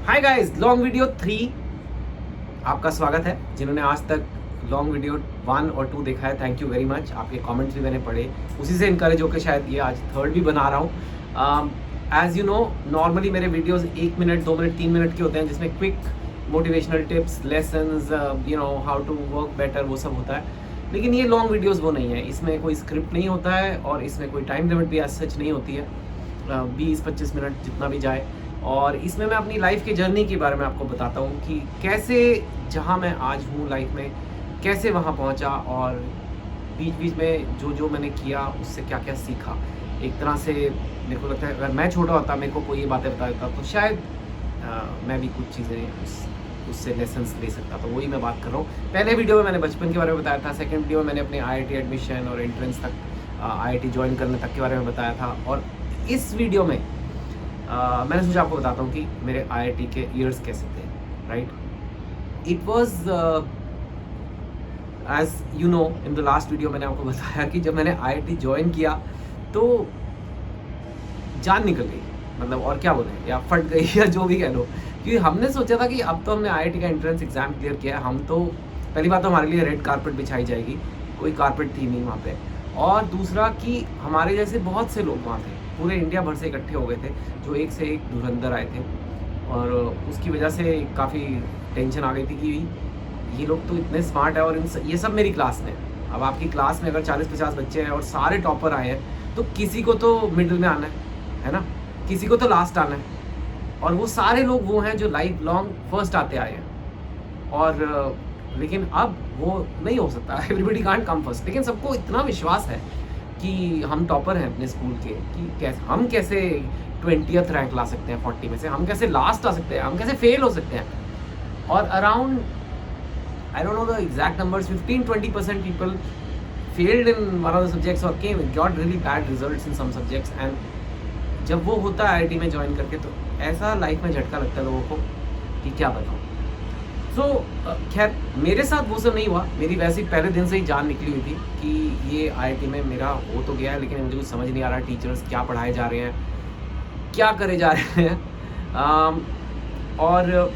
Hi guys, long video 3 आपका स्वागत है। जिन्होंने आज तक लॉन्ग वीडियो 1 और 2 देखा है, थैंक यू वेरी मच। आपके कमेंट्स भी मैंने पढ़े, उसी से इनकरेज होकर शायद ये आज थर्ड भी बना रहा हूँ। एज यू नो, नॉर्मली मेरे वीडियोस 1 मिनट 2 मिनट 3 मिनट के होते हैं, जिसमें quick motivational tips, lessons, how to work better, वो सब होता है। लेकिन ये लॉन्ग वीडियोज़ वो नहीं है, इसमें कोई स्क्रिप्ट नहीं होता है और इसमें कोई टाइम लिमिट भी एज सच नहीं होती है। 20-25 मिनट जितना भी जाए। और इसमें मैं अपनी लाइफ की जर्नी के बारे में आपको बताता हूँ कि कैसे जहाँ मैं आज हूँ लाइफ में, कैसे वहाँ पहुँचा और बीच बीच में जो जो मैंने किया उससे क्या क्या सीखा। एक तरह से मेरे को लगता है अगर मैं छोटा होता, मेरे को कोई ये बातें बता देता तो शायद मैं भी कुछ चीज़ें उससे लेसन्स ले सकता। तो वही मैं बात कर रहा हूँ। पहले वीडियो में मैंने बचपन के बारे में बताया था, सेकंड वीडियो में मैंने अपने IIT एडमिशन और एंट्रेंस तक, IIT ज्वाइन करने तक के बारे में बताया था। और इस वीडियो में मैंने सोचा आपको बताता हूँ कि मेरे IIT के ईयर्स कैसे थे। Right, it was as you know in the last video मैंने आपको बताया कि जब मैंने IIT ज्वाइन किया तो जान निकल गई, मतलब और क्या बोले, या फट गई या जो भी कह लो। क्योंकि हमने सोचा था कि अब तो हमने IIT का एंट्रेंस एग्जाम क्लियर किया है, हम तो पहली बात तो हमारे लिए रेड कारपेट बिछाई जाएगी, कोई कारपेट थी नहीं वहाँ पे। और दूसरा कि हमारे जैसे बहुत से लोग वहाँ थे, पूरे इंडिया भर से इकट्ठे हो गए थे, जो एक से एक धुरंधर आए थे। और उसकी वजह से काफ़ी टेंशन आ गई थी कि ये लोग तो इतने स्मार्ट है और ये सब मेरी क्लास में। अब आपकी क्लास में अगर 40-50 बच्चे हैं और सारे टॉपर आए हैं, तो किसी को तो मिडिल में आना है ना, किसी को तो लास्ट आना है। और वो सारे लोग वो हैं जो लाइफ लॉन्ग फर्स्ट आते आए हैं। और लेकिन अब वो नहीं हो सकता, एवरीबडी कांट कम फर्स्ट। लेकिन सबको इतना विश्वास है कि हम टॉपर हैं अपने स्कूल के, कि हम कैसे 20th रैंक ला सकते हैं 40 में से, हम कैसे लास्ट आ सकते हैं, हम कैसे फेल हो सकते हैं। और around I don't know the exact numbers, 15-20% people failed in one of the subjects और got really bad results in some subjects. And जब वो होता है IIT में ज्वाइन करके, तो ऐसा लाइफ में झटका लगता है लोगों को कि क्या बताऊँ। सो खैर मेरे साथ वो सब नहीं हुआ, मेरी वैसे ही पहले दिन से ही जान निकली हुई थी कि ये IIT में मेरा हो तो गया है, लेकिन मुझे कुछ समझ नहीं आ रहा टीचर्स क्या पढ़ाए जा रहे हैं, क्या करे जा रहे हैं। और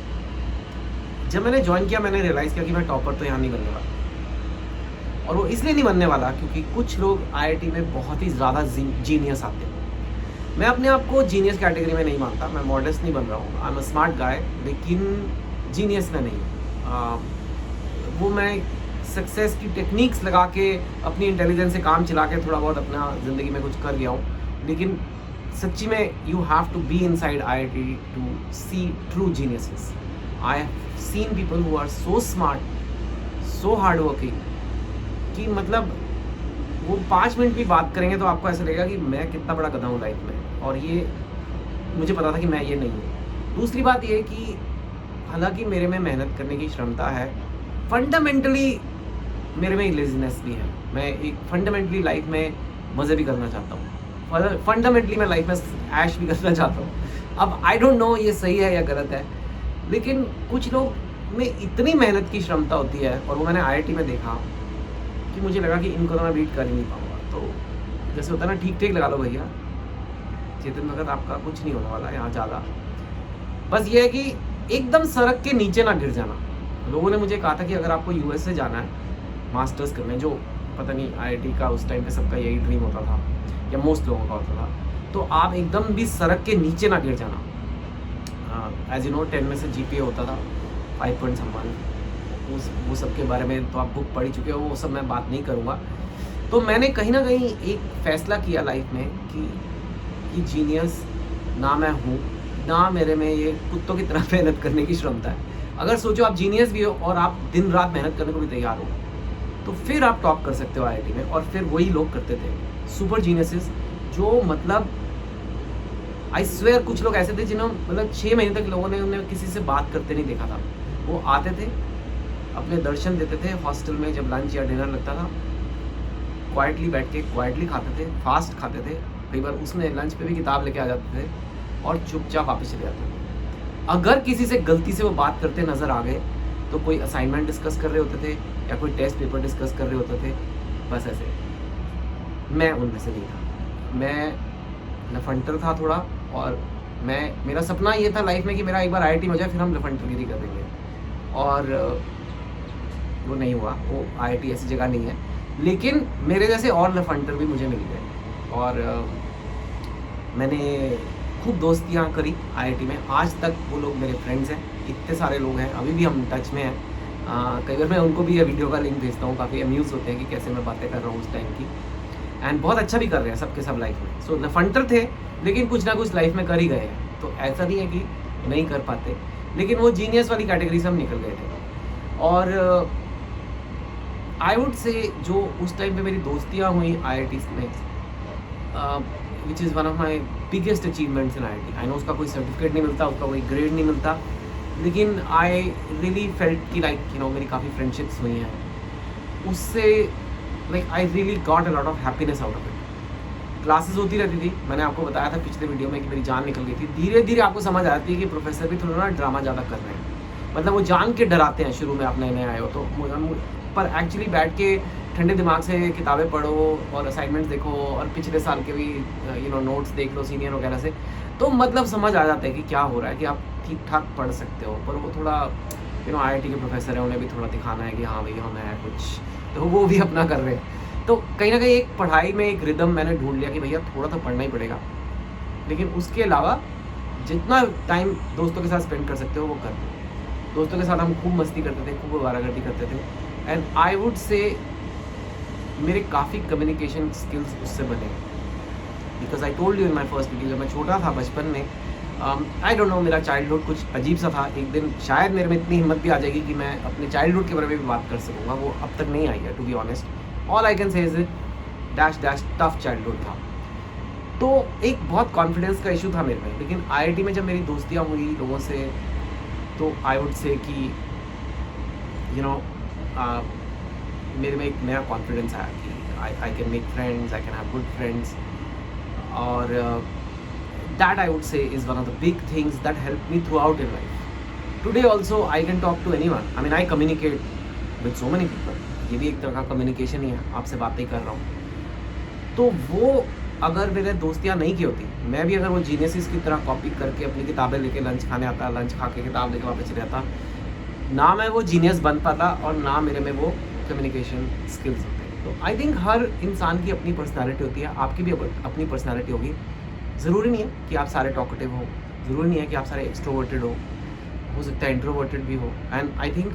जब मैंने ज्वाइन किया, मैंने रियलाइज़ किया कि मैं टॉपर तो यहाँ नहीं बनने वाला। और वो इसलिए नहीं बनने वाला क्योंकि कुछ लोग IIT में बहुत ही ज़्यादा जीनियस आते हैं। मैं अपने आप को जीनियस कैटेगरी में नहीं मानता, मैं मॉडेस्ट नहीं बन रहा हूँ, आई एम अ स्मार्ट गाय, लेकिन जीनियस में नहीं। वो मैं सक्सेस की टेक्निक्स लगा के, अपनी इंटेलिजेंस से काम चला के थोड़ा बहुत अपना ज़िंदगी में कुछ कर गया हूँ। लेकिन सच्ची में you have to be inside IIT to see true geniuses. I have seen people who are so smart, so hard working, कि मतलब वो 5 मिनट भी बात करेंगे तो आपको ऐसा लगेगा कि मैं कितना बड़ा गधा हूँ लाइफ में। और ये मुझे पता था कि मैं ये नहीं हूँ। दूसरी बात ये कि हालांकि मेरे में मेहनत करने की क्षमता है, फंडामेंटली मेरे में लेजीनेस भी है। मैं एक फंडामेंटली लाइफ में मज़े भी करना चाहता हूँ, फंडामेंटली मैं लाइफ में ऐश भी करना चाहता हूँ। अब आई डोंट नो ये सही है या गलत है, लेकिन कुछ लोग में इतनी मेहनत की क्षमता होती है, और वो मैंने IIT में देखा कि मुझे लगा कि इनको तो मैं बीट कर ही नहीं पाऊँगा। तो जैसे होता है ना, ठीक ठीक लगा लो भैया, चेतन भगत आपका कुछ नहीं होने वाला यहाँ ज़्यादा। बस ये है कि एकदम सड़क के नीचे ना गिर जाना। लोगों ने मुझे कहा था कि अगर आपको US से जाना है मास्टर्स करने, जो पता नहीं IIT का उस टाइम पे सबका यही ड्रीम होता था या मोस्ट लोगों का होता था, तो आप एकदम भी सड़क के नीचे ना गिर जाना। एज यू नो 10 में से GPA होता था 5.1, वो सब के बारे में तो आप बुक पढ़ चुके हो, वो सब मैं बात नहीं करूँगा। तो मैंने कहीं ना कहीं एक फ़ैसला किया लाइफ में कि जीनियस ना मैं हूँ, ना मेरे में ये कुत्तों की तरह मेहनत करने की क्षमता है। अगर सोचो आप जीनियस भी हो और आप दिन रात मेहनत करने को भी तैयार हो, तो फिर आप टॉप कर सकते हो IIT में। और फिर वही लोग करते थे, सुपर जीनियसेस, जो मतलब आई स्वेयर कुछ लोग ऐसे थे जिन्होंने मतलब 6 महीने तक लोगों ने उन्हें किसी से बात करते नहीं देखा था। वो आते थे, अपने दर्शन देते थे हॉस्टल में, जब लंच या डिनर लगता था, क्वाइटली बैठ के क्वाइटली खाते थे, फास्ट खाते थे। कई बार उसमें लंच पे भी किताब लेके आ जाते थे और चुपचाप वापस चले जाते थे। अगर किसी से गलती से वो बात करते नज़र आ गए, तो कोई असाइनमेंट डिस्कस कर रहे होते थे या कोई टेस्ट पेपर डिस्कस कर रहे होते थे, बस ऐसे। मैं उनमें से नहीं था, मैं लफंटर था थोड़ा, और मेरा सपना ये था लाइफ में कि मेरा एक बार IIT हो जाए, फिर हम लफंटरगिरी कर देंगे, और वो नहीं हुआ। वो IIT ऐसी जगह नहीं है, लेकिन मेरे जैसे और लफंटर भी मुझे मिल गए, और मैंने खूब दोस्तियाँ करी IIT में। आज तक वो लोग मेरे फ्रेंड्स हैं, इतने सारे लोग हैं, अभी भी हम टच में हैं। कई बार मैं उनको भी ये वीडियो का लिंक भेजता हूँ, काफ़ी अम्यूज़ होते हैं कि कैसे मैं बातें कर रहा हूँ उस टाइम की, एंड बहुत अच्छा भी कर रहे हैं सबके सब लाइफ में। सो लफंटर थे, लेकिन कुछ ना कुछ लाइफ में कर ही गए हैं, तो ऐसा नहीं है कि नहीं कर पाते, लेकिन वो जीनियस वाली कैटेगरी से हम निकल गए थे। और आई वुड से जो उस टाइम पे मेरी दोस्तियाँ हुई IIT में, which is one of my biggest achievements in IIT। I know उसका कोई सर्टिफिकेट नहीं मिलता, उसका कोई ग्रेड नहीं मिलता, लेकिन आई रियली फेल्ट कि लाइक मेरी काफ़ी फ्रेंडशिप्स हुई हैं उससे। Like I really got a lot of happiness out of it. Classes होती रहती थी, मैंने आपको बताया था पिछले वीडियो में कि मेरी जान निकल गई थी। धीरे धीरे आपको समझ आती है कि प्रोफेसर भी थोड़ा ना ड्रामा ज़्यादा कर रहे हैं, मतलब वो जान के डराते हैं शुरू में आप नए नए आए हो तो, पर एक्चुअली बैठ के ठंडे दिमाग से किताबें पढ़ो और असाइनमेंट्स देखो और पिछले साल के भी नोट्स देख लो सीनियर वगैरह से, तो मतलब समझ आ जाता है कि क्या हो रहा है, कि आप ठीक ठाक पढ़ सकते हो। पर वो थोड़ा IIT के प्रोफेसर हैं, उन्हें भी थोड़ा दिखाना है कि हाँ भैया हम हैं कुछ, तो वो भी अपना कर रहे हैं। तो कहीं ना कहीं एक पढ़ाई में एक रिदम मैंने ढूंढ लिया कि भैया थोड़ा तो पढ़ना ही पड़ेगा, लेकिन उसके अलावा जितना टाइम दोस्तों के साथ स्पेंड कर सकते हो वो कर लो। दोस्तों के साथ हम खूब मस्ती करते थे, खूब आवारागर्दी करते थे, एंड आई वुड से मेरे काफ़ी कम्युनिकेशन स्किल्स उससे बने, because I told you in my first video, जब मैं छोटा था बचपन में, आई डोंट नो, मेरा चाइल्डहुड कुछ अजीब सा था। एक दिन शायद मेरे में इतनी हिम्मत भी आ जाएगी कि मैं अपने चाइल्डहुड के बारे में भी बात कर सकूँगा, वो अब तक नहीं आई है to be honest. All I can say is dash dash tough childhood था, तो एक बहुत कॉन्फिडेंस का इशू था मेरे में। लेकिन IIT में जब मेरी दोस्तियाँ हुई लोगों से, तो आई वुड से कि मेरे में एक नया कॉन्फिडेंस आया कि I can make friends, I can have good friends, और that I would say is one of the big things that helped me throughout in life. Today also I can talk to anyone. I mean I communicate with so many people. ये भी एक तरह का communication ही है, आपसे बातें कर रहा हूँ। तो वो अगर मेरे दोस्तियाँ नहीं की होती, मैं भी अगर वो जीनियसिस की तरह कॉपी करके अपनी किताबें लेके लंच खाने आता, लंच खा के किताब लेके वापस चले आता, ना मैं वो जीनियस बन पाता और ना मेरे में वो कम्युनिकेशन स्किल्स होते। तो आई थिंक हर इंसान की अपनी पर्सनैलिटी होती है, आपकी भी अपनी पर्सनैलिटी होगी। ज़रूरी नहीं है कि आप सारे टॉकेटिव हो, ज़रूरी नहीं है कि आप सारे एक्सट्रोवर्टेड हो सकता है इंट्रोवर्टेड भी हो, एंड आई थिंक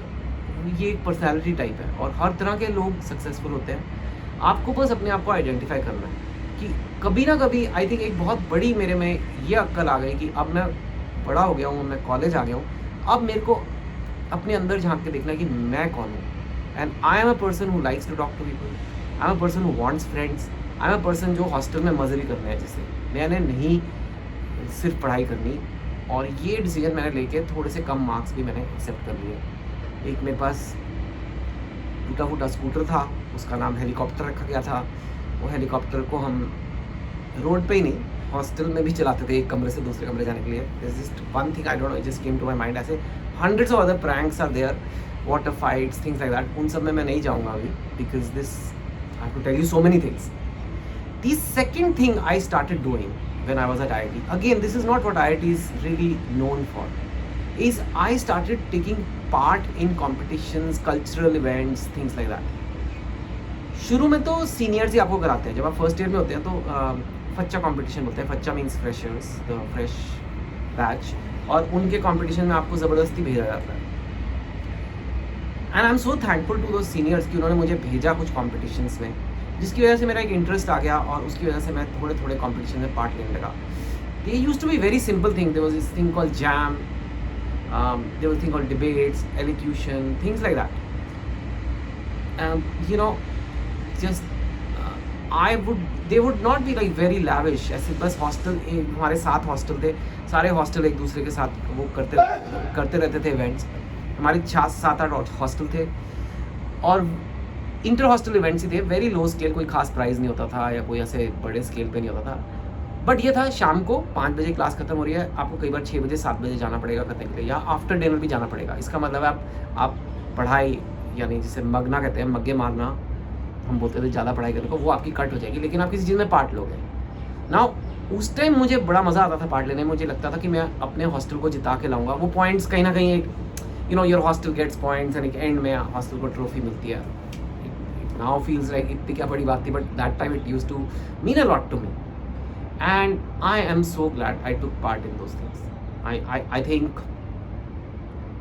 ये एक पर्सनैलिटी टाइप है और हर तरह के लोग सक्सेसफुल होते हैं। आपको बस अपने आप को आइडेंटिफाई करना है कि कभी ना कभी, आई थिंक एक बहुत बड़ी मेरे में ये अक्ल आ गई कि अब मैं बड़ा हो गया हूँ, मैं कॉलेज आ गया हूँ, अब मेरे को अपने अंदर झांक के देखना है कि मैं कौन हूँ, and I am a person who likes to talk to people, I am a person who wants friends, I am a person जो हॉस्टल में मज़े भी करने हैं, जैसे मैंने नहीं सिर्फ पढ़ाई करनी। और ये डिसीजन मैंने लेके थोड़े से कम मार्क्स भी मैंने एक्सेप्ट कर लिए। एक मेरे पास टूटा फूटा स्कूटर था, उसका नाम हेलीकॉप्टर रखा गया था। वो हेलीकॉप्टर को हम रोड पे ही नहीं, हॉस्टल में भी चलाते थे, एक कमरे से दूसरे कमरे जाने के लिए। This is one thing I don't know, just came to my mind. ऐसे hundreds of other pranks are there, water fights, things like that. उन सब में मैं नहीं जाऊँगा अभी, because this I have to tell you so many things. The second thing I started doing when I was at IIT, again this is not what IIT is really known for, is I started taking part in competitions, cultural events, things like that. शुरू में तो seniors ही आपको कराते हैं, जब आप first year में होते हैं तो फच्चा कंपटीशन बोलते हैं। फच्चा means freshers, the fresh batch, और उनके कंपटीशन में आपको ज़बरदस्ती भेजा जाता है। And I am so thankful to those seniors कि उन्होंने मुझे भेजा कुछ कॉम्पिटिशन्स में, जिसकी वजह से मेरा एक इंटरेस्ट आ गया और उसकी वजह से मैं थोड़े थोड़े कॉम्पिटिशन में पार्ट लेने लगा। They used to be very simple thing, there was this thing called jam, there was thing called debates, elocution, things like that. They would not be like very lavish, ऐसे बस hostel, हमारे 7 hostel थे, सारे hostel एक दूसरे के साथ वो करते रहते थे इवेंट्स। हमारे 7-8 हॉस्टल थे और इंटर हॉस्टल इवेंट्स ही थे, वेरी लो स्केल, कोई खास प्राइज़ नहीं होता था या कोई ऐसे बड़े स्केल पे नहीं होता था। बट ये था शाम को 5 बजे क्लास खत्म हो रही है, आपको कई बार 6 बजे 7 बजे जाना पड़ेगा करने के लिए, या आफ्टर डिनर भी जाना पड़ेगा। इसका मतलब है आप पढ़ाई, यानी जिसे मगना कहते हैं, मग्गे मारना हम बोलते थे ज़्यादा पढ़ाई करने को, वो आपकी कट हो जाएगी, लेकिन आप किसी चीज़ में पार्ट लोगे। नाउ उस टाइम मुझे बड़ा मज़ा आता था पार्ट लेने में, मुझे लगता था कि मैं अपने हॉस्टल को जिता के लाऊंगा। वो पॉइंट्स कहीं ना कहीं एक your hostel gets points and एक एंड में हॉस्टल को ट्रॉफी मिलती है। नाउ फील्स लाइक इतनी क्या बड़ी बात थी, but that time it used to mean a lot to me and I am so glad I took part in those things. I think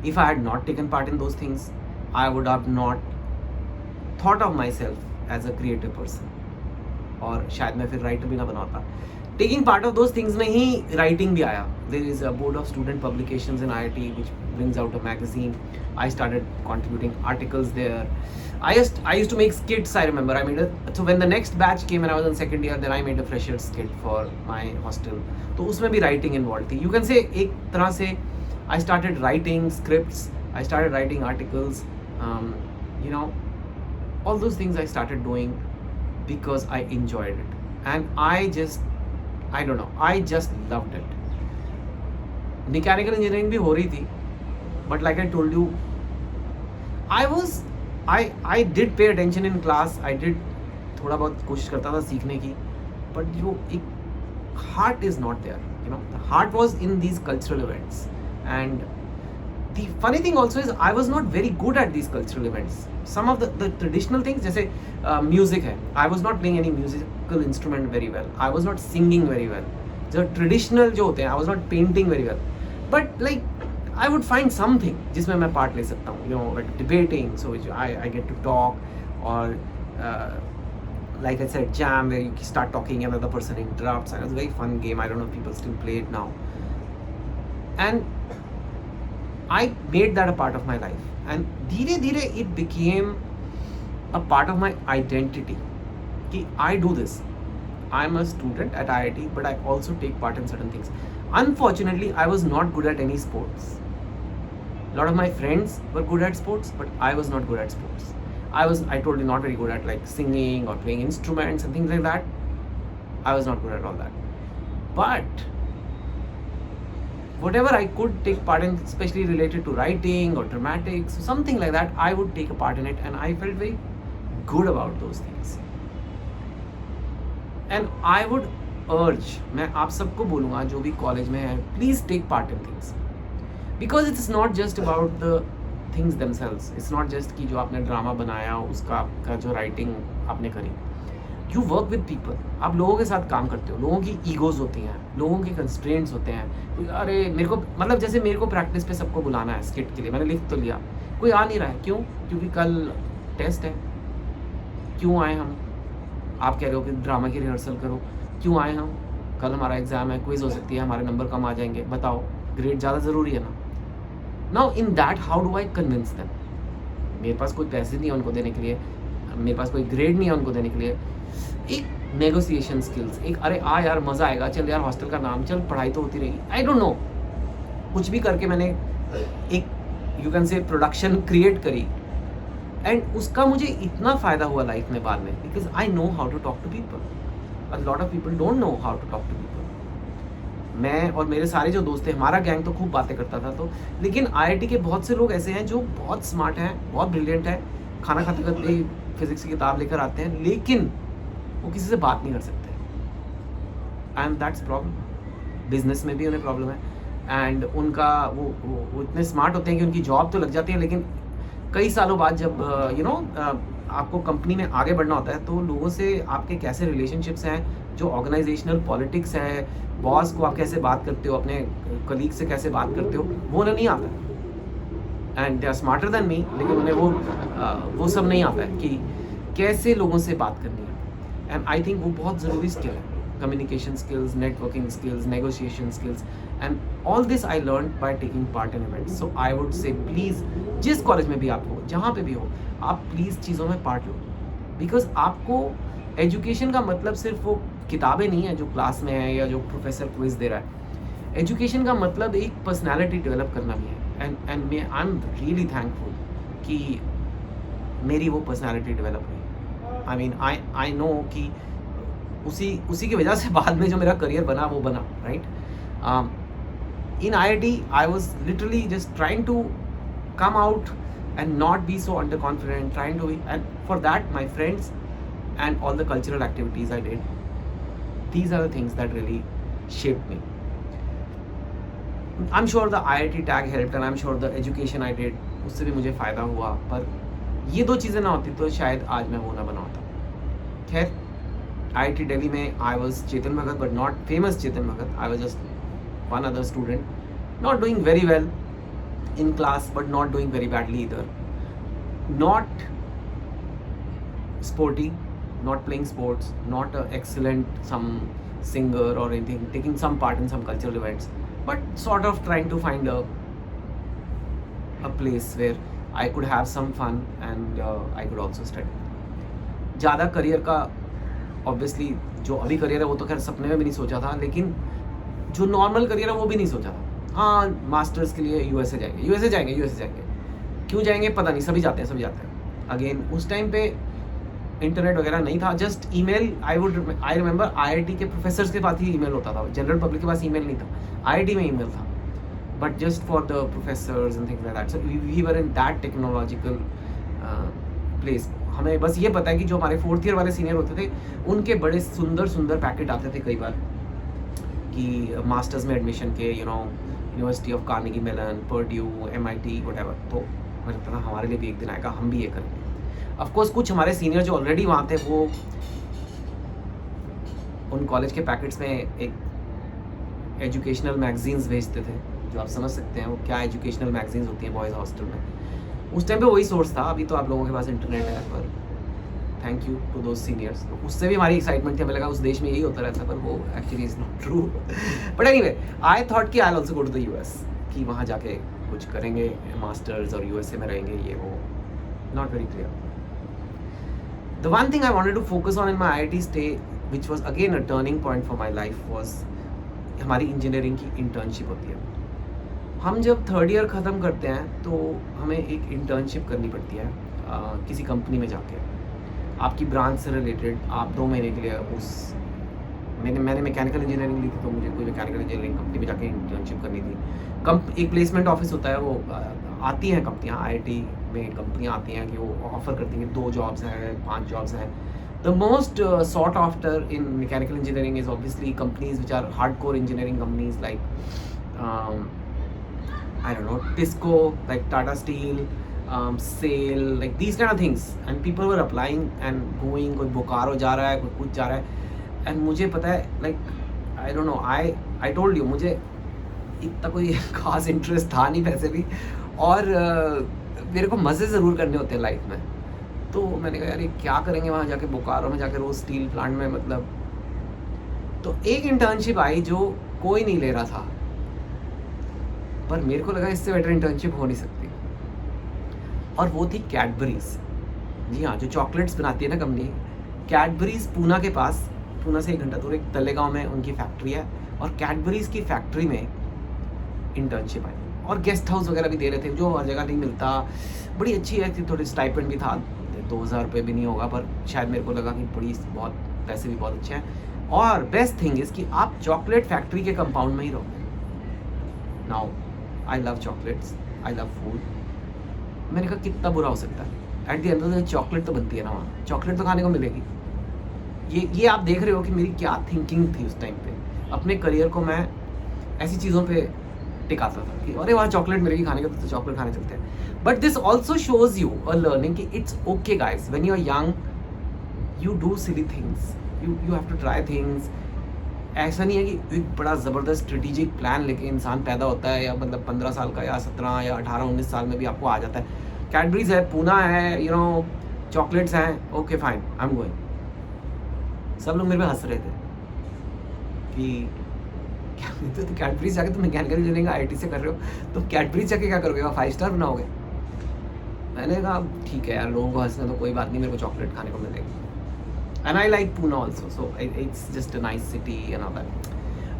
if I had not taken part in those things, I would have not thought of myself as a creative person, और शायद मैं फिर writer भी ना बनाता। Taking part of those things में ही writing भी आया। There is a board of student publications in IIT which brings out a magazine. I started contributing articles there. I used to make skits. I remember I made a, so when the next batch came and I was in second year, then I made a fresher skit for my hostel. तो उसमें भी writing involved थी। You can say एक तरह से I started writing scripts. I started writing articles. You know, all those things I started doing because I enjoyed it, and I don't know, I just loved it. Mechanical engineering भी हो रही थी, but like I told you, I did pay attention in class. I did थोड़ा बहुत कोशिश करता था सीखने की, but जो एक heart is not there. You know, the heart was in these cultural events, and the funny thing also is I was not very good at these cultural events. Some of the traditional things, जैसे music है, I was not playing any musical instrument very well. I was not singing very well. जो traditional जो होते हैं, I was not painting very well. But like I would find something जिसमें मैं part ले सकता हूँ. You know, like debating, so I get to talk, or like I said, jam, where you start talking and another person interrupts, and it's a very fun game. I don't know if people still play it now. And I made that a part of my life, and धीरे धीरे it became a part of my identity कि I do this. I'm a student at IIT, but I also take part in certain things. Unfortunately, I was not good at any sports. A lot of my friends were good at sports, but I was not good at sports. I told you, not very good at like singing or playing instruments and things like that. I was not good at all that. But whatever I could take part in, especially related to writing or dramatics, something like that, I would take a part in it, and I felt very good about those things. And I would urge, मैं आप सबको बोलूँगा जो भी college में है, please take part in things. Because it's not just about the things themselves. It's not just कि जो आपने ड्रामा बनाया उसका का जो राइटिंग आपने करी. You work with people. आप लोगों के साथ काम करते हो. लोगों की ईगोज होती हैं, लोगों के कंस्ट्रेंट्स होते हैं. अरे मेरे को मतलब जैसे मेरे को प्रैक्टिस पे सबको बुलाना है स्किट के लिए, मैंने लिख तो लिया, कोई आ नहीं रहा है. क्यों? क्योंकि कल टेस्ट है. क्यों आए हम? आप कह रहे हो कि ड्रामा की रिहर्सल करो. क्यों आए हम? कल हमारा एग्ज़ाम है, क्विज हो सकती है, हमारे नंबर कम आ जाएंगे. बताओ, ग्रेड ज़्यादा ज़रूरी है ना. Now in that how do I convince them? मेरे पास कोई पैसे नहीं है उनको देने के लिए, मेरे पास कोई ग्रेड नहीं है उनको देने के लिए. एक नेगोशिएशन स्किल्स, एक अरे आ यार मज़ा आएगा, चल यार हॉस्टल का नाम, चल पढ़ाई तो होती रहेगी. आई डोंट नो, कुछ भी करके मैंने एक you can say production create करी, एंड उसका मुझे इतना फ़ायदा हुआ लाइफ में बाद में, because I know how to talk to people. A lot of people don't know how to talk to people. मैं और मेरे सारे जो दोस्त थे, हमारा गैंग तो खूब बातें करता था. तो लेकिन IIT के बहुत से लोग ऐसे हैं जो बहुत स्मार्ट हैं, बहुत ब्रिलियंट हैं, खाना खाते खाते फिजिक्स की किताब लेकर आते हैं, लेकिन वो किसी से बात नहीं कर सकते. And that's problem. बिजनेस में भी उन्हें प्रॉब्लम है, एंड उनका वो इतने स्मार्ट होते हैं कि उनकी जॉब तो लग जाती है, लेकिन कई सालों बाद जब आपको कंपनी में आगे बढ़ना होता है, तो लोगों से आपके कैसे रिलेशनशिप्स हैं, जो ऑर्गेनाइजेशनल पॉलिटिक्स है, बॉस को आप कैसे बात करते हो, अपने कलीग से कैसे बात करते हो, वो उन्हें नहीं आता है. And they are smarter than me, लेकिन उन्हें वो सब नहीं आता है कि कैसे लोगों से बात करनी है. एंड आई थिंक वो बहुत ज़रूरी स्किल है. Communication skills, networking skills, negotiation skills, and all this I learn by taking part in events. So I would से प्लीज़, जिस कॉलेज में भी आप हो, जहाँ पे भी हो, आप प्लीज़ चीज़ों में पार्ट लो. बिकॉज आपको एजुकेशन का मतलब सिर्फ वो किताबें नहीं है जो क्लास में है या जो प्रोफेसर क्विज दे रहा है. एजुकेशन का मतलब एक पर्सनालिटी डेवलप करना भी है. And I am really thankful कि मेरी वो पर्सनालिटी डेवलप हुई. आई मीन आई नो कि उसी की वजह से बाद में जो मेरा करियर बना वो बना, right. In IIT I was literally just trying to come out and not be so underconfident, trying to be, and for that my friends and all the cultural activities I did, these are the things that really shaped me. I'm sure the IIT tag helped and I'm sure the education I did, उससे भी मुझे फ़ायदा हुआ, पर ये दो चीज़ें ना होती तो शायद आज मैं वो ना बना होता. खैर, IIT दिल्ली में I was Chetan Bhagat but not famous Chetan Bhagat. I was just one other student, not doing very well in class but not doing very badly either. Not sporty, not playing sports, not excellent some singer or anything, taking some part in some cultural events, but sort of trying to find a place where I could have some fun and I could also study. ज़्यादा career का obviously जो अभी career है वो तो खैर सपने में भी नहीं सोचा था, लेकिन जो नॉर्मल करियर है वो भी नहीं सोचा था. हाँ, मास्टर्स के लिए यूएसए जाएंगे. क्यों जाएंगे पता नहीं, सभी जाते हैं. अगेन उस टाइम पे इंटरनेट वगैरह नहीं था, just email. I remember IIT के प्रोफेसर्स के पास ही ईमेल होता था, जनरल पब्लिक के पास ईमेल नहीं था. आईआईटी में ईमेल था, but just for the professors and things like that. So we were in that technological place. हमें बस ये पता है कि जो हमारे 4th ईयर वाले सीनियर होते थे उनके बड़े सुंदर पैकेट आते थे कई बार कि मास्टर्स में एडमिशन के, university of Carnegie Mellon, Purdue, MIT, whatever. तो मुझे पता हमारे लिए भी एक दिन आएगा, हम भी ये करेंगे. ऑफ कोर्स कुछ हमारे सीनियर जो ऑलरेडी वहाँ थे वो उन कॉलेज के पैकेट्स में एक एजुकेशनल मैगजीन्स भेजते थे, जो आप समझ सकते हैं वो क्या एजुकेशनल मैगजीन्स होती हैं बॉयज़ हॉस्टल में. उस टाइम पे वही सोर्स था. अभी तो आप लोगों के पास इंटरनेट है, पर thank you to those seniors. तो उससे भी हमारी एक्साइटमेंट थी, हमें लगा उस देश में यही होता रहता है, पर वो actually is not true. But anyway, I thought कि I also go to the US, कि वहाँ जाके कुछ करेंगे मास्टर्स और USA में रहेंगे, ये वो. Not very clear. The one thing I wanted to focus on in my IIT stay, which was again a turning point for my life, was हमारी इंजीनियरिंग की इंटर्नशिप होती है. हम जब 3rd ईयर ख़त्म करते हैं तो हमें एक इंटर्नशिप करनी पड़ती है किसी कंपनी में जाके. आपकी ब्रांच से रिलेटेड आप 2 महीने के लिए मैंने मैकेनिकल इंजीनियरिंग ली थी, तो मुझे कोई मैकेनिकल इंजीनियरिंग कंपनी में जाके इंटर्नशिप करनी थी. एक प्लेसमेंट ऑफिस होता है, वो आती हैं कंपनियाँ, IIT में कंपनियाँ आती हैं कि वो ऑफर करती हैं 2 जॉब्स हैं, 5 जॉब्स हैं. The most sought after in mechanical engineering is obviously companies which are hardcore engineering companies like I don't know, Tisco, like Tata Steel, SAIL, like these kind of things. And people were applying and going, कोई बोकारो जा रहा है, कोई कुछ जा रहा है. And मुझे पता है, like, I don't know, I told you, मुझे इतना कोई खास इंटरेस्ट था नहीं वैसे भी, और मेरे को मज़े ज़रूर करने होते हैं लाइफ में. तो मैंने कहा यार ये क्या करेंगे वहाँ जाके, बोकारो में जाके रोज स्टील प्लांट में, मतलब. तो एक इंटर्नशिप आई जो कोई नहीं ले रहा था, पर मेरे को लगा इससे बेटर इंटर्नशिप हो नहीं सकती, और वो थी कैडबरीज. जी हाँ, जो चॉकलेट्स बनाती है ना कंपनी, कैडबरीज पूना के पास, पूना से 1 घंटा दूर एक तलेगांव में उनकी फैक्ट्री है, और कैडबरीज की फैक्ट्री में इंटर्नशिप आई, और गेस्ट हाउस वगैरह भी दे रहे थे जो हर जगह नहीं मिलता. बड़ी अच्छी है कि थोड़ी स्टाइपेंड भी था, 2000 रुपये भी नहीं होगा, पर शायद मेरे को लगा कि बहुत पैसे भी बहुत अच्छे हैं. और बेस्ट थिंग इज़ कि आप चॉकलेट फैक्ट्री के कंपाउंड में ही रहोगे. Now I love chocolates, I love food. मैंने कहा कितना बुरा हो सकता है, at the end of the day chocolate तो बनती है ना वहाँ, चॉकलेट तो खाने को मिलेगी. ये आप देख रहे हो कि मेरी क्या थिंकिंग थी उस टाइम पे. अपने करियर को मैं ऐसी चीज़ों पे टिकाता था कि अरे वहाँ चॉकलेट मिलेगी खाने का, तो चॉकलेट खाने चलते हैं. But this also shows you a learning कि it's okay guys, when you are young you do silly things, you have to try things. ऐसा नहीं है कि एक बड़ा ज़बरदस्त स्ट्रेटेजिक प्लान लेके इंसान पैदा होता है, या मतलब 15 साल का या 17 या 18-19 साल में भी आपको आ जाता है. कैडबरीज है, पूना है, चॉकलेट्स हैं, okay fine, I am going. सब लोग मेरे पे हंस रहे थे कि तो कैडबरीज जाके तुम मैकेनिकल इंजीनियरिंग IIT से कर रहे हो, तो कैडबरीज जाके क्या करोगे, 5 स्टार बनाओगे. मैंने कहा ठीक है यार, लोगों को हंसने तो कोई बात नहीं, मेरे को चॉकलेट खाने को मिलेगी. And I like Pune also, so it's just a nice city and all that.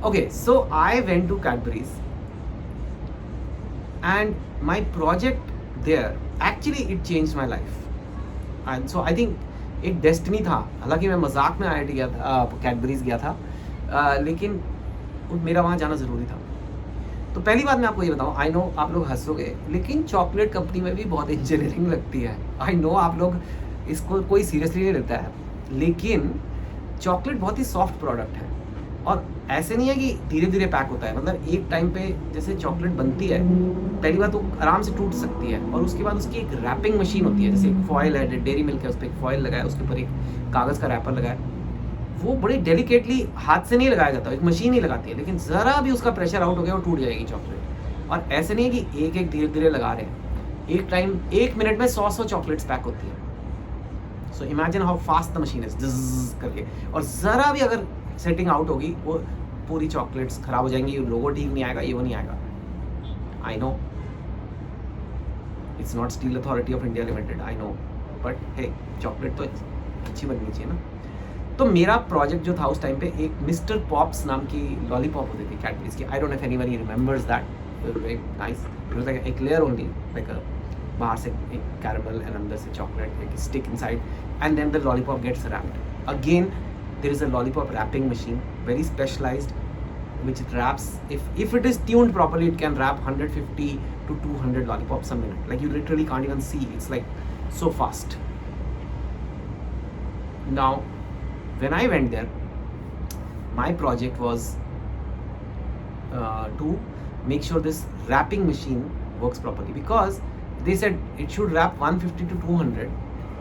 Okay, so I went to Cadbury's, and my project there actually it changed my life. And so I think एक destiny था. हालांकि मैं मजाक में IIT गया था, Cadbury's गया था, लेकिन मेरा वहाँ जाना ज़रूरी था. तो पहली बात मैं आपको ये बताऊँ, आई नो आप लोग हंसोगे, लेकिन चॉकलेट कंपनी में भी बहुत इंजीनियरिंग लगती है. आई नो आप लोग इसको कोई सीरियसली नहीं लेता है, लेकिन चॉकलेट बहुत ही सॉफ्ट प्रोडक्ट है, और ऐसे नहीं है कि धीरे धीरे पैक होता है, मतलब एक टाइम पे जैसे चॉकलेट बनती है पहली बार तो आराम से टूट सकती है, और उसके बाद उसकी एक रैपिंग मशीन होती है, जैसे एक फॉयल है, डेयरी मिल्क है, उस पर एक फॉयल लगा है, उसके ऊपर एक कागज़ का रैपर लगा है, वो बड़ी डेलिकेटली हाथ से नहीं लगाया जाता, एक मशीन ही लगाती है, लेकिन ज़रा भी उसका प्रेशर आउट हो गया वो टूट जाएगी चॉकलेट। और ऐसे नहीं है कि एक एक धीरे धीरे लगा रहे हैं, एक टाइम 1 मिनट में 100 चॉकलेट्स पैक होती है। So imagine how fast the machine is करके, और ज़रा भी अगर सेटिंग आउट होगी वो पूरी चॉकलेट्स खराब हो जाएंगी, लोगो ठीक नहीं आएगा, ये वो नहीं आएगा। I know it's not Steel Authority of India Limited, I know, but hey chocolate तो अच्छी बननी चाहिए ना। तो मेरा प्रोजेक्ट जो था उस टाइम पे एक मिस्टर पॉप्स नाम की लॉलीपॉप होती थी कैडबरीज की, I don't know if anyone remembers that, very nice, it was like एक लेयर ओनली, लाइक बाहर से एक कैरमल एंड अंदर से चॉकलेट, एक stick inside, and then the lollipop gets wrapped. Again there is a lollipop wrapping machine, very specialized, which wraps, if it is tuned properly, it can wrap 150 to 200 lollipops a minute, like you literally can't even see, it's like so fast. Now when I went there, my project was to make sure this wrapping machine works properly, because they said it should wrap 150 to 200,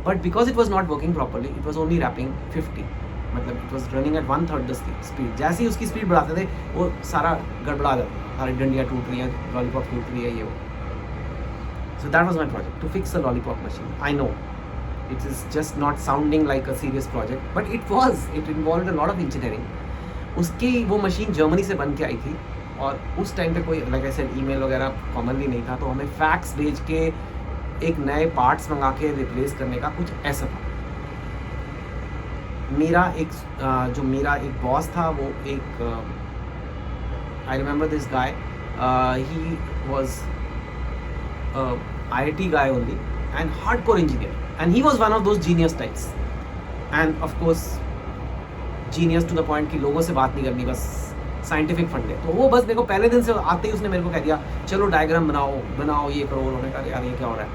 but because it was not working properly, it was only wrapping 50, मतलब it was running at 1/3 the speed. जैसे ही उसकी speed बढ़ाते थे वो सारा गड़बड़ा जाता, सारी डंडियाँ टूट रही हैं, लॉलीपॉप टूट रही है, ये वो। So that was my project, to fix a lollipop machine. I know it is just not sounding like a serious project, but it involved a lot of engineering. उसकी वो मशीन जर्मनी से बन के आई थी, और उस टाइम पे कोई लाइक ऐसे ईमेल वगैरह कॉमनली नहीं था, तो हमें फैक्स भेज के एक नए पार्ट्स मंगा के रिप्लेस करने का कुछ ऐसा था। मेरा एक बॉस था, वो एक I remember this guy, he was IIT guy only and hardcore engineer, and he was one of those genius types, and of course genius to the point कि लोगों से बात नहीं करनी, बस साइंटिफिक फंड है। तो वो बस मेरे को पहले दिन से आते ही उसने मेरे को कह दिया चलो डायग्राम बनाओ ये करो। उन्होंने कहा यार ये क्या हो रहा है।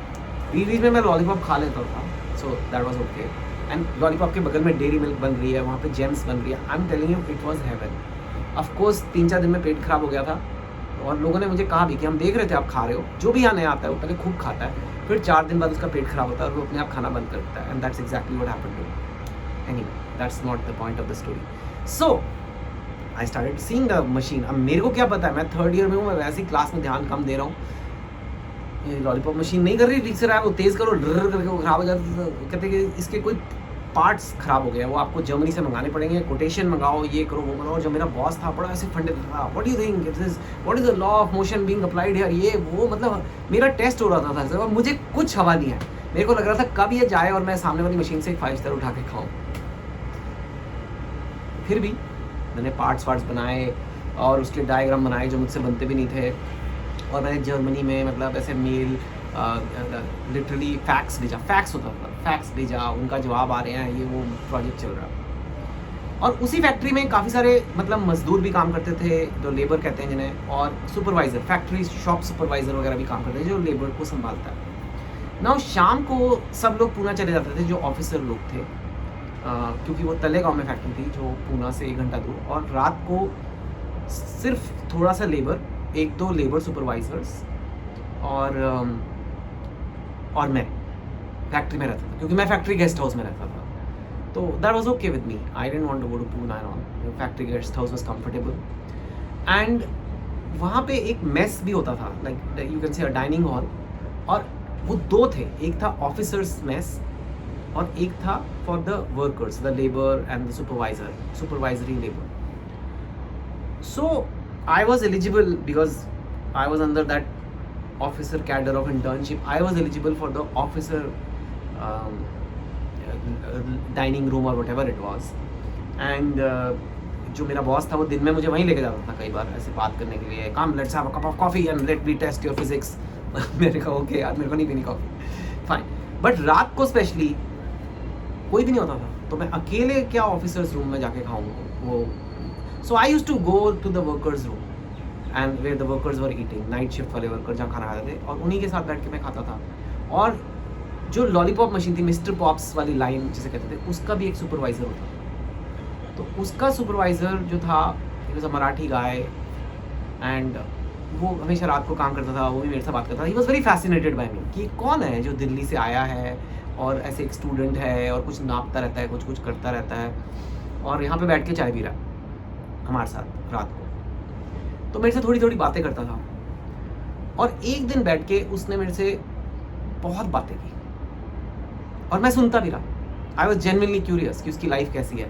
बीच में मैं लॉलीपॉप खा लेता था, so that was okay. And lollipop के बगल में डेयरी मिल्क बन रही है, वहाँ पे जेम्स बन रही है। I am telling you it was heaven. Of course 3-4 दिन में पेट खराब हो गया था, और लोगों ने मुझे कहा भी कि हम देख रहे थे आप खा रहे हो। जो भी यहाँ नया आता है वो पहले खूब खाता है, फिर 4 दिन बाद उसका पेट खराब होता है और वो अपने आप खाना बंद कर देता है। And that's exactly what happened to me. Anyway that's not the point of the story. So I started seeing the machine. अब मेरे को क्या पता है, मैं 3rd ईयर में हूँ, मैं वैसे ही क्लास में ध्यान कम दे रहा हूँ। ये लॉलीपॉप मशीन नहीं कर रही ठीक से रहा है, वो तेज़ करो डर करके वो खराब हो जाता है। तो कहते हैं कि इसके कोई पार्ट्स खराब हो गए हैं, वो आपको जर्मनी से मंगाने पड़ेंगे, कोटेशन मंगाओ, ये करो वो करो। जो मेरा बॉस था बड़ा ऐसे फंडे था, what do you think it is, what is the law of motion being applied here, ये वो। मतलब मेरा टेस्ट हो रहा था सर, और मुझे कुछ हवा नहीं है। मेरे को लग रहा था कब ये जाए और मैं सामने वाली मशीन से एक 5 स्टार उठा के खाऊं। फिर भी मैंने पार्ट्स बनाए और उसके डायग्राम बनाए जो मुझसे बनते भी नहीं थे, और मैंने जर्मनी में मतलब ऐसे मेल लिटरली फैक्स भेजा, फैक्स होता था, फैक्स भेजा, उनका जवाब आ रहे हैं, ये वो प्रोजेक्ट चल रहा। और उसी फैक्ट्री में काफ़ी सारे मतलब मजदूर भी काम करते थे, जो लेबर कहते हैं जिन्हें, और सुपरवाइज़र, फैक्ट्री शॉप सुपरवाइज़र वगैरह भी काम करते हैं जो लेबर को संभालता है ना। शाम को सब लोग पूना चले जाते थे जो ऑफिसर लोग थे, क्योंकि वो तलेगांव में फैक्ट्री थी जो पूना से 1 घंटा दूर। और रात को सिर्फ थोड़ा सा लेबर, 1-2 लेबर सुपरवाइजर्स और मैं फैक्ट्री में रहता था, क्योंकि मैं फैक्ट्री गेस्ट हाउस में रहता था। तो that was okay with me, I didn't want to go to Poona and all. Factory guest house was comfortable, and वहाँ पे एक मेस भी होता था, लाइक यू कैन से अ डाइनिंग हॉल, और वो 2 थे, एक था ऑफिसर्स मेस और एक था for the workers, the labour and the supervisory labour. So I was eligible because I was under that officer cadre of internship. I was eligible for the officer dining room or whatever it was. And जो मेरा boss था वो दिन में मुझे वहीं लेके जाता था कई बार ऐसे बात करने के लिए, come let's have a cup of coffee and let me test your physics. मैंने कहा ओके यार, मेरे को नहीं पीनी कॉफी, फाइन। बट रात को स्पेशली कोई भी नहीं होता था, तो मैं अकेले क्या ऑफिसर्स रूम में जाके खाऊंगा वो। So I used to go to the workers room and where the workers were eating, night shift वाले वर्कर जहाँ खाना खाते थे, और उन्हीं के साथ बैठ के मैं खाता था। और जो लॉलीपॉप मशीन थी, मिस्टर पॉप्स वाली लाइन जिसे कहते थे, उसका भी एक सुपरवाइज़र होता था। तो उसका सुपरवाइज़र जो था, he was a Marathi guy, and वो हमेशा रात को काम करता था, वो भी मेरे से बात करता था। He was very fascinated by me कि कौन है जो दिल्ली से आया है और ऐसे एक स्टूडेंट है और कुछ नापता रहता है, कुछ कुछ करता रहता है और यहाँ पे बैठ के चाय पी रहा है हमारे साथ रात को। तो मेरे से थोड़ी थोड़ी बातें करता था और एक दिन बैठ के उसने मेरे से बहुत बातें की और मैं सुनता भी रहा। आई वॉज जेन्युइनली क्यूरियस कि उसकी लाइफ कैसी है।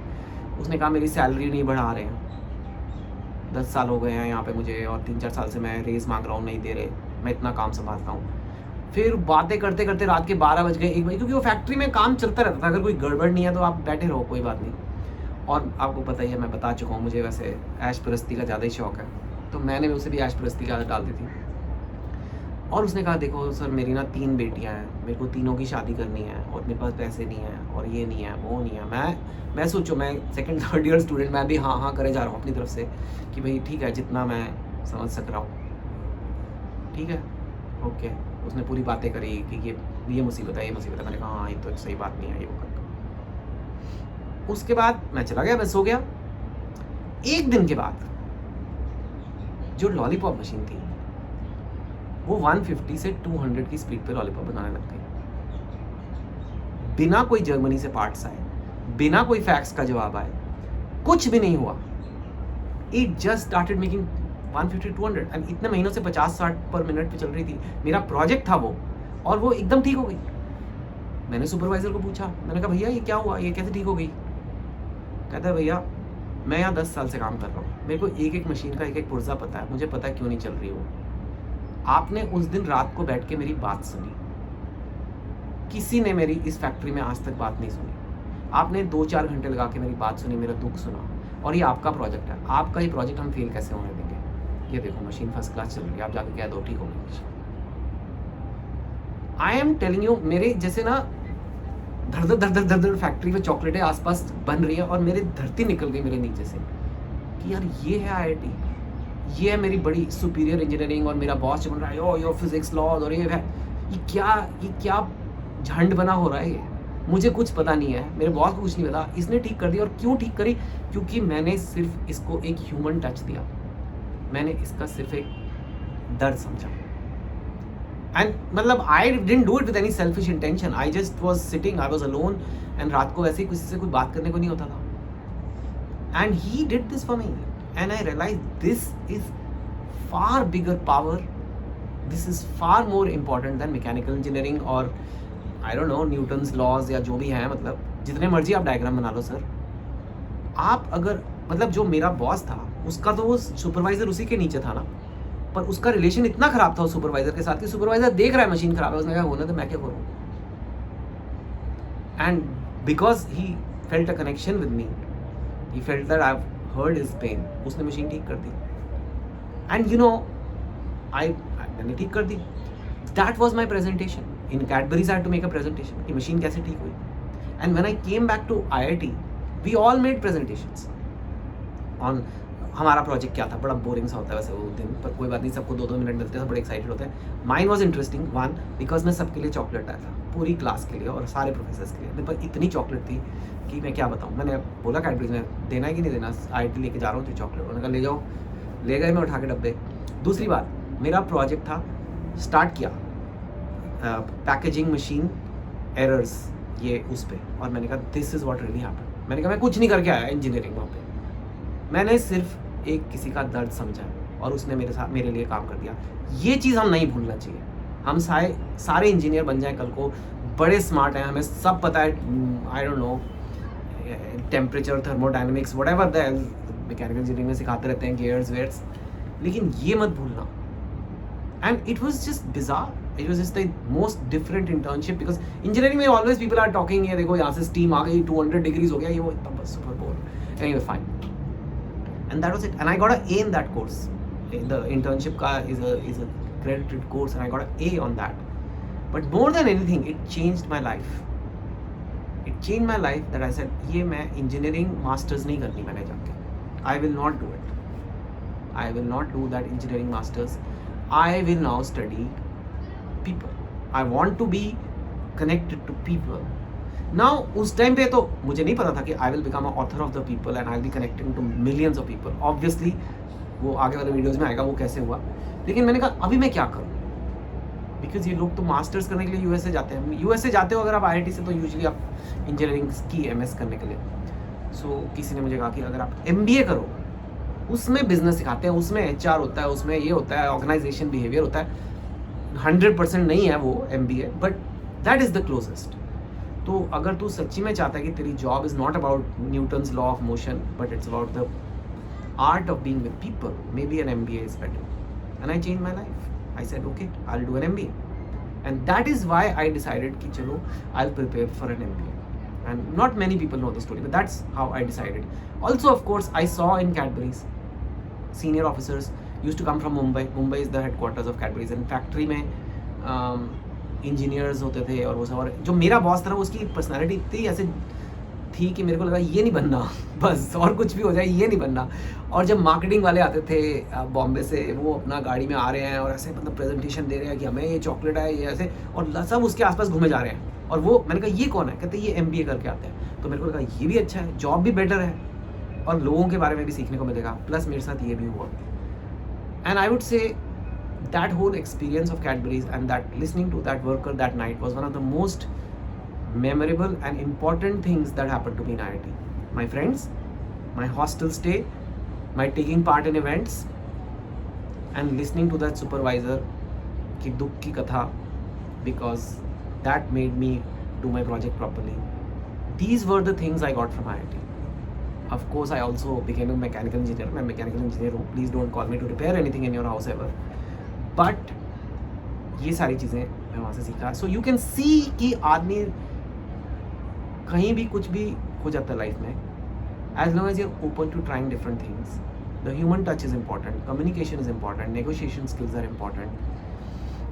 उसने कहा मेरी सैलरी नहीं बढ़ा रहे हैं, 10 साल हो गए हैं यहाँ पे मुझे और 3-4 साल से मैं रेस मांग रहा हूँ, नहीं दे रहे, मैं इतना काम संभालता हूँ। फिर बातें करते करते रात के 12 बज गए, 1 बजे, क्योंकि वो फैक्ट्री में काम चलता रहता था, अगर कोई गड़बड़ नहीं है तो आप बैठे रहो, कोई बात नहीं। और आपको पता ही है, मैं बता चुका हूँ, मुझे वैसे ऐश परस्ती का ज़्यादा ही शौक है, तो मैंने भी उसे भी ऐश परस्ती की आदत डाल दी थी। और उसने कहा देखो सर, मेरी ना 3 बेटियां हैं, मेरे को तीनों की शादी करनी है और मेरे पास पैसे नहीं है और ये नहीं है, वो नहीं है। मैं सोचो, मैं 2nd 3rd ईयर स्टूडेंट, मैं भी हाँ करे जा रहा हूँ अपनी तरफ से कि भाई ठीक है, जितना मैं समझ सक रहा हूँ, ठीक है, ओके। उसने पूरी बातें करी कि ये मुसीबत है, ये मुसीबत है। मैंने कहा हाँ, ये तो सही बात नहीं है, ये वो कर। उसके बाद मैं चला गया, मैं सो गया। एक दिन के बाद जो लॉलीपॉप मशीन थी वो 150 से 200 की स्पीड पे लॉलीपॉप बनाने लग गई, बिना कोई जर्मनी से पार्ट्स आए, बिना कोई फैक्स का जवाब आए, कुछ भी नहीं हुआ। It just started making 150-200 and इतने महीनों से 50-60 पर मिनट पे चल रही थी। मेरा प्रोजेक्ट था वो, और वो एकदम ठीक हो गई। मैंने सुपरवाइजर को पूछा, मैंने कहा भैया ये क्या हुआ, ये कैसे ठीक हो गई? कहता है भैया मैं यहाँ 10 साल से काम कर रहा हूँ, मेरे को एक एक मशीन का एक एक पुर्जा पता है, मुझे पता है क्यों नहीं चल रही वो। आपने उस दिन रात को बैठ के मेरी बात सुनी, किसी ने मेरी इस फैक्ट्री में आज तक बात नहीं सुनी। आपने 2-4 घंटे लगा के मेरी बात सुनी, मेरा दुख सुना, और ये आपका प्रोजेक्ट है, आपका ही प्रोजेक्ट हम फेल कैसे होने देंगे? ये देखो मशीन फर्स्ट क्लास चल रही है, आप जाके कह दो ठीक हो गई। आई एम टेलिंग यू, मेरे जैसे ना धड़ फैक्ट्री में चॉकलेटें आसपास बन रही है और मेरी धरती निकल गई मेरे नीचे से कि यार ये है IIT, ये है मेरी बड़ी सुपीरियर इंजीनियरिंग, और मेरा बॉस जो बन रहा है यो फिजिक्स लॉज, और ये है, ये क्या झंड बना हो रहा है। ये मुझे कुछ पता नहीं है, मेरे बॉस को कुछ नहीं पता, इसने ठीक कर दिया। और क्यों ठीक करी? क्योंकि मैंने सिर्फ इसको एक ह्यूमन टच दिया, मैंने इसका सिर्फ एक दर्द समझा। एंड मतलब I didn't do it with any selfish intention, I just was sitting, I was alone, and रात को वैसे ही किसी से कुछ बात करने को नहीं होता था। And he did this for me, and I realise this is far bigger power, this is far more important than mechanical engineering और I don't know Newton's laws या जो भी है। मतलब जितने मर्जी आप डायग्राम बना लो सर, आप अगर मतलब जो मेरा बॉस था उसका तो वो सुपरवाइजर उसी के नीचे था ना, पर उसका रिलेशन इतना खराब था उस सुपरवाइजर के साथ कि सुपरवाइजर देख रहा है मशीन खराब है, उसने कहा होने तो मैं क्या करूँ। And because he felt a connection with me, he felt that I have heard his pain, उसने मशीन ठीक कर दी। एंड यू नो मैंने ठीक कर दी। That was my presentation in Cadbury's. I had to make a presentation कि machine कैसे ठीक हुई। And when I came back to IIT, we all made presentations on हमारा प्रोजेक्ट क्या था। बड़ा बोरिंग सा होता है वैसे वो दिन, पर कोई बात नहीं, सबको 2-2 मिनट मिलते हैं, सब बड़े एक्साइटेड होते हैं। माइन वॉज इंटरेस्टिंग, 1 बिकॉज मैं सबके लिए चॉकलेट आया था, पूरी क्लास के लिए और सारे प्रोफेसर्स के लिए। मेरे पास इतनी चॉकलेट थी कि मैं क्या बताऊँ। मैंने बोला कैडबरीज में देना है कि नहीं देना, IIT लेके जा रहा हूँ तो चॉकलेट। उन्होंने कहा ले जाओ, ले गए मैं उठा के डब्बे। दूसरी बात, मेरा प्रोजेक्ट था, स्टार्ट किया पैकेजिंग मशीन एरर्स ये उस पर, और मैंने कहा this is what really happened. मैंने कहा मैं कुछ नहीं करके आया इंजीनियरिंग वहाँ पे, मैंने सिर्फ एक किसी का दर्द समझा और उसने मेरे लिए काम कर दिया। ये चीज़ हम नहीं भूलना चाहिए। हम सारे इंजीनियर बन जाएं कल को, बड़े स्मार्ट हैं, हमें सब पता है, आई don't no temperature, thermodynamics, whatever the mechanical engineering में सिखाते रहते हैं, गियर्स वेयर्स, लेकिन ये मत भूलना। And it was just bizarre, it was just the most different internship, because engineering में ऑलवेज पीपल आर टॉकिंग, ये देखो यहाँ से स्टीम आ गई, 200 डिग्रीज हो गया, ये वो बस super bore. Anyway fine, and that was it, and I got an A in that course. The internship ka is a credited course, and I got an A on that. But more than anything, it changed my life. It changed my life that I said, ये मैं engineering masters नहीं करनी मैंने जाके, I will not do it. I will not do that engineering masters. I will now study people. I want to be connected to people. Now उस time पे तो मुझे नहीं पता था कि I will become a author of the people and I will be connecting to millions of people. Obviously वो आगे वाले वीडियोज़ में आएगा वो कैसे हुआ, लेकिन मैंने कहा अभी मैं क्या करूँ, बिकॉज ये लोग तो मास्टर्स करने के लिए यूएसए जाते हैं। यूएसए जाते हो अगर आप आईआईटी से तो यूजुअली आप इंजीनियरिंग की एमएस करने के लिए। सो किसी ने मुझे कहा कि अगर आप एमबीए करो, उसमें बिजनेस सिखाते हैं, उसमें एचआर होता है, उसमें ये होता है, ऑर्गेनाइजेशन बिहेवियर होता है। 100% नहीं है वो MBA, but that is the closest. तो अगर तू सच्ची में चाहता है कि तेरी job is not about Newton's law of motion, but it's about the art of being with people, maybe an MBA is better. And I changed my life. I said, okay, I'll do an MBA. And that is why I decided ki chalo, I'll prepare for an MBA. And not many people know the story, but that's how I decided. Also, of course, I saw in Cadbury's, senior officers used to come from Mumbai. Mumbai is the headquarters of Cadbury's. And factory में engineers होते थे और वो सब। और जो मेरा boss था उसकी पर्सनैलिटी इतनी ऐसे थी कि मेरे को लगा ये नहीं बनना, बस और कुछ भी हो जाए ये नहीं बनना। और जब मार्केटिंग वाले आते थे बॉम्बे से, वो अपना गाड़ी में आ रहे हैं और ऐसे मतलब प्रेजेंटेशन दे रहे हैं कि हमें ये चॉकलेट है ये ऐसे, और सब उसके आसपास घूमे जा रहे हैं। और वो मैंने कहा ये कौन है, कहते ये MBA करके आते हैं। तो मेरे को लगा ये भी अच्छा है, जॉब भी बेटर है और लोगों के बारे में भी सीखने को मिलेगा, प्लस मेरे साथ ये भी हुआ। And I would say that whole experience of Cadbury's and that listening to that worker that night was one of the most memorable and important things that happened to me in IIT. My friends, my hostel stay, my taking part in events, and listening to that supervisor ki dukh ki katha, because that made me do my project properly. These were the things I got from IIT. Of course, I also became a mechanical engineer. मैं mechanical engineer हूँ. Please don't call me to repair anything in your house ever. But ये सारी चीज़ें मैं वहाँ से सीखा. So you can see कि आदमी कहीं भी कुछ भी हो जाता है लाइफ में, as long as you're open to trying different things. The human touch is important, communication is important, negotiation skills are important,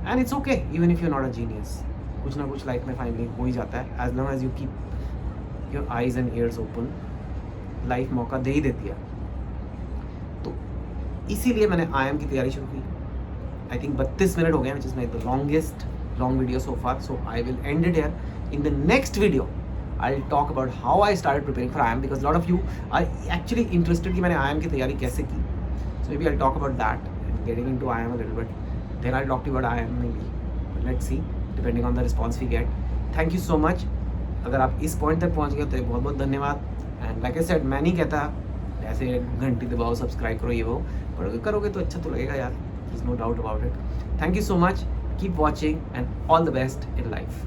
and it's okay even if you're not a genius. कुछ ना कुछ life में finally हो ही जाता है, as long as you keep your eyes and ears open. Life मौका दे ही देती है. तो इसीलिए मैंने IIM की तैयारी शुरू की. आई थिंक 32 मिनट हो गए, which is my the longest long video so far. So I will end it here. In the next video I'll talk about how I started preparing for IIM, because a lot of you are actually interested कि मैंने IIM की तैयारी कैसे की. So maybe I'll talk about that and getting into IIM a little bit. Then I'll talk to you about IIM maybe. But let's see, depending on the response we get. Thank you so much. अगर आप इस point तक पहुंच गए तो बहुत बहुत धन्यवाद. एंड लाइक आई सेड, मैं नहीं कहता ऐसे घंटी दबाओ सब्सक्राइब करो ये वो, पर अगर करोगे तो अच्छा तो लगेगा यार. There's no doubt about it. Thank you so much. Keep watching and all the best in life.